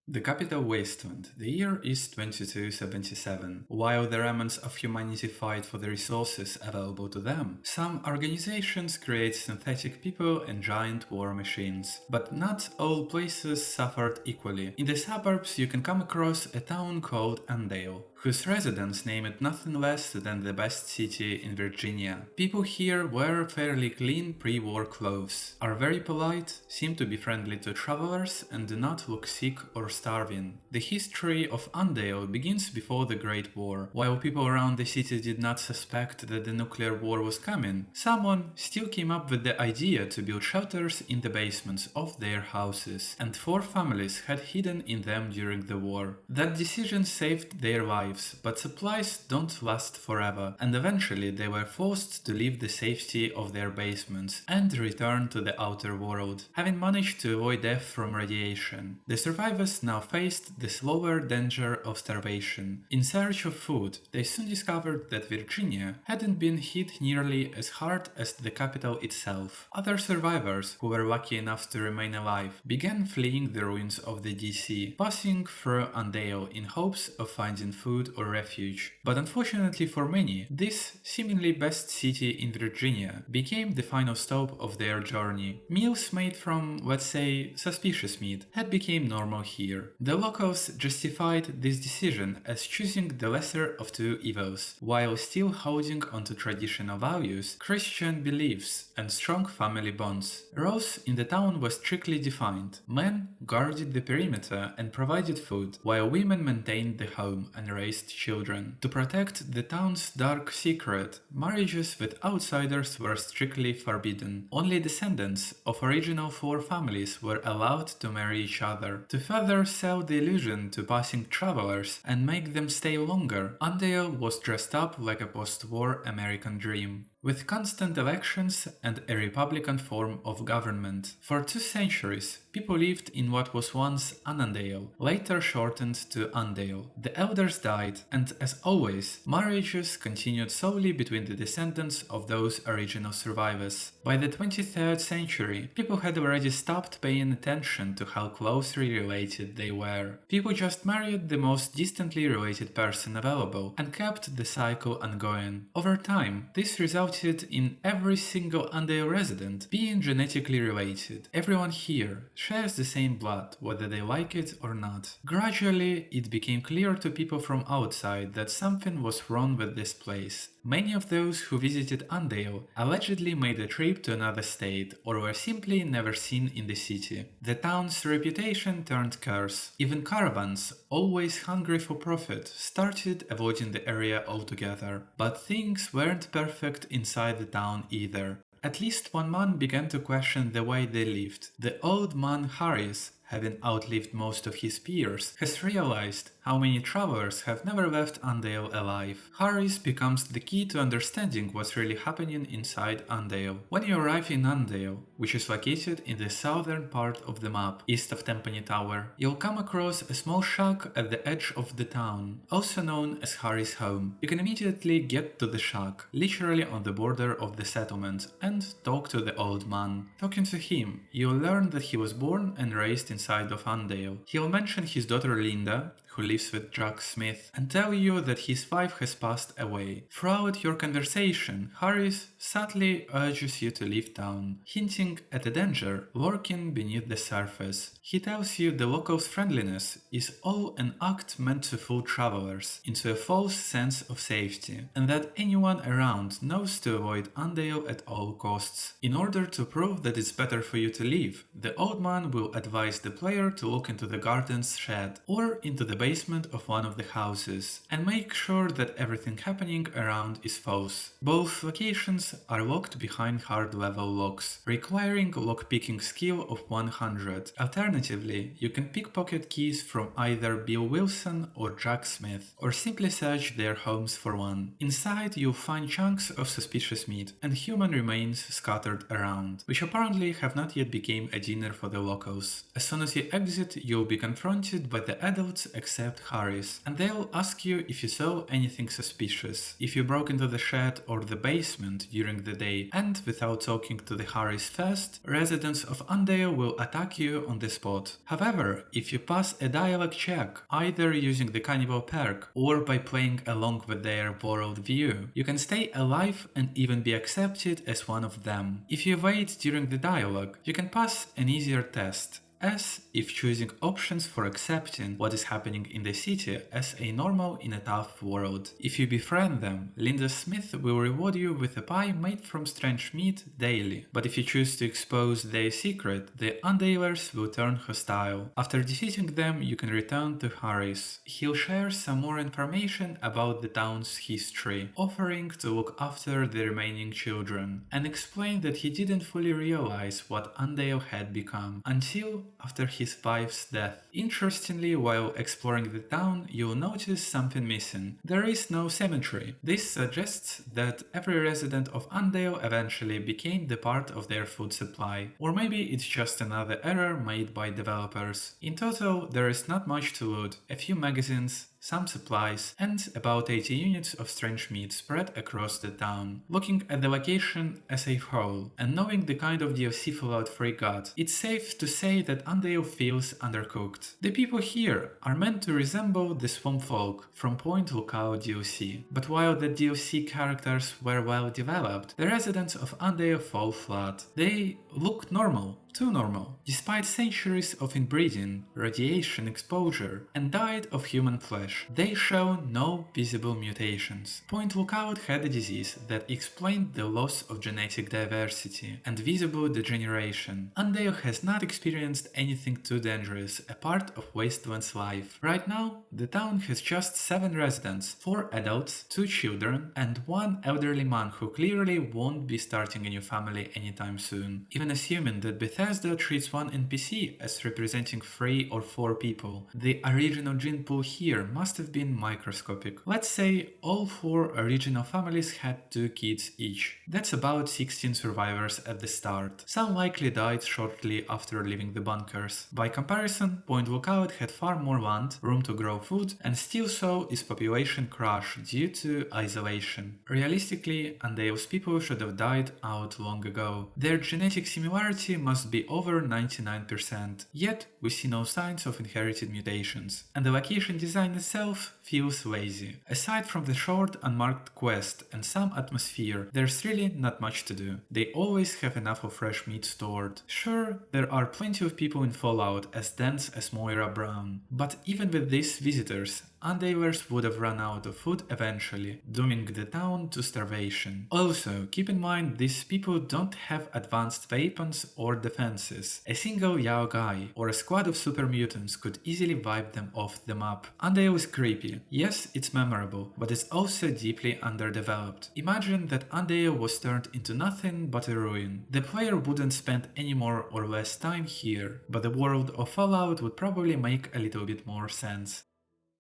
The capital wasteland. The year is 2277. While the remnants of humanity fight for the resources available to them, some organizations create synthetic people and giant war machines. But not all places suffered equally. In the suburbs you can come across a town called Andale, whose residents name it nothing less than the best city in Virginia. People here wear fairly clean pre-war clothes, are very polite, seem to be friendly to travelers, and do not look sick or starving. The history of Andale begins before the Great War. While people around the city did not suspect that the nuclear war was coming, someone still came up with the idea to build shelters in the basements of their houses, and 4 families had hidden in them during the war. That decision saved their lives, but supplies don't last forever, and eventually they were forced to leave the safety of their basements and return to the outer world, having managed to avoid death from radiation. The survivors now faced the slower danger of starvation. In search of food, they soon discovered that Virginia hadn't been hit nearly as hard as the capital itself. Other survivors, who were lucky enough to remain alive, began fleeing the ruins of the DC, passing through Andale in hopes of finding food or refuge. But unfortunately for many, this seemingly best city in Virginia became the final stop of their journey. Meals made from, let's say, suspicious meat had become normal here. The locals justified this decision as choosing the lesser of two evils, while still holding onto traditional values, Christian beliefs, and strong family bonds. Roles in the town were strictly defined. Men guarded the perimeter and provided food, while women maintained the home and raised children. To protect the town's dark secret, marriages with outsiders were strictly forbidden. Only descendants of original 4 families were allowed to marry each other. To further sell the illusion to passing travelers and make them stay longer, Andale was dressed up like a post-war American dream, with constant elections and a republican form of government. For 2 centuries, people lived in what was once Annandale, later shortened to Andale. The elders died, and as always, marriages continued solely between the descendants of those original survivors. By the 23rd century, people had already stopped paying attention to how closely related they were. People just married the most distantly related person available and kept the cycle ongoing. Over time, this resulted in every single Andale resident being genetically related. Everyone here shares the same blood, whether they like it or not. Gradually, it became clear to people from outside that something was wrong with this place. Many of those who visited Andale allegedly made a trip to another state or were simply never seen in the city. The town's reputation turned curse. Even caravans, always hungry for profit, started avoiding the area altogether. But things weren't perfect inside the town either. At least one man began to question the way they lived. The old man Harris, having outlived most of his peers, has realized how many travelers have never left Andale alive. Harris becomes the key to understanding what's really happening inside Andale. When you arrive in Andale, which is located in the southern part of the map, east of Tempany Tower, you'll come across a small shack at the edge of the town, also known as Harris' home. You can immediately get to the shack, literally on the border of the settlement, and talk to the old man. Talking to him, you'll learn that he was born and raised inside of Andale. He'll mention his daughter Linda, who lives with Jack Smith, and tell you that his wife has passed away. Throughout your conversation, Harris subtly urges you to leave town, hinting at a danger lurking beneath the surface. He tells you the locals' friendliness is all an act meant to fool travelers into a false sense of safety, and that anyone around knows to avoid Andale at all costs. In order to prove that it's better for you to leave, the old man will advise the player to look into the garden's shed or into the basement of one of the houses and make sure that everything happening around is false. Both locations are locked behind hard level locks, requiring lockpicking skill of 100. Alternatively, you can pickpocket keys from either Bill Wilson or Jack Smith, or simply search their homes for one. Inside, you'll find chunks of suspicious meat and human remains scattered around, which apparently have not yet become a dinner for the locals. As soon as you exit, you'll be confronted by the adults except Harry's, and they'll ask you if you saw anything suspicious, if you broke into the shed or the basement during the day, and without talking to the Harrys first, residents of Andale will attack you on the spot. However, if you pass a dialogue check, either using the cannibal perk or by playing along with their world view, you can stay alive and even be accepted as one of them. If you wait during the dialogue, you can pass an easier test, as if choosing options for accepting what is happening in the city as a normal in a tough world. If you befriend them, Linda Smith will reward you with a pie made from strange meat daily, but if you choose to expose their secret, the Andalers will turn hostile. After defeating them, you can return to Harris. He'll share some more information about the town's history, offering to look after the remaining children, and explain that he didn't fully realize what Andale had become until after his wife's death. Interestingly, while exploring the town, you'll notice something missing. There is no cemetery. This suggests that every resident of Andale eventually became the part of their food supply. Or maybe it's just another error made by developers. In total, there is not much to loot. A few magazines, some supplies, and about 80 units of strange meat spread across the town. Looking at the location as a whole, and knowing the kind of DLC Fallout 3 got, it's safe to say that Andale feels undercooked. The people here are meant to resemble the Swamp Folk from Point Lookout DLC, but while the DLC characters were well developed, the residents of Andale fall flat. They look normal. Too normal, despite centuries of inbreeding, radiation exposure, and diet of human flesh. They show no visible mutations. Point Lookout had a disease that explained the loss of genetic diversity and visible degeneration. Andale has not experienced anything too dangerous, a part of Wasteland's life. Right now, the town has just 7 residents, 4 adults, 2 children, and 1 elderly man who clearly won't be starting a new family anytime soon. Even assuming that Bethesda treats one NPC as representing 3 or 4 people, the original gene pool here must have been microscopic. Let's say all 4 original families had 2 kids each. That's about 16 survivors at the start. Some likely died shortly after leaving the bunkers. By comparison, Point Lookout had far more land, room to grow food, and still saw its population crash due to isolation. Realistically, Andale's people should have died out long ago. Their genetic similarity must be over 99%, yet we see no signs of inherited mutations, and the location design itself feels lazy. Aside from the short unmarked quest and some atmosphere, there's really not much to do. They always have enough of fresh meat stored. Sure, there are plenty of people in Fallout as dense as Moira Brown, but even with these visitors, Andalers would have run out of food eventually, dooming the town to starvation. Also, keep in mind these people don't have advanced weapons or defenses. A single Yao guy or a squad of super mutants could easily wipe them off the map. Andale is creepy. Yes, it's memorable, but it's also deeply underdeveloped. Imagine that Andale was turned into nothing but a ruin. The player wouldn't spend any more or less time here, but the world of Fallout would probably make a little bit more sense.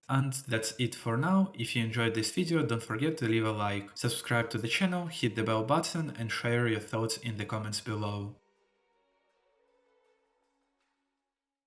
And that's it for now. If you enjoyed this video, don't forget to leave a like, subscribe to the channel, hit the bell button and share your thoughts in the comments below.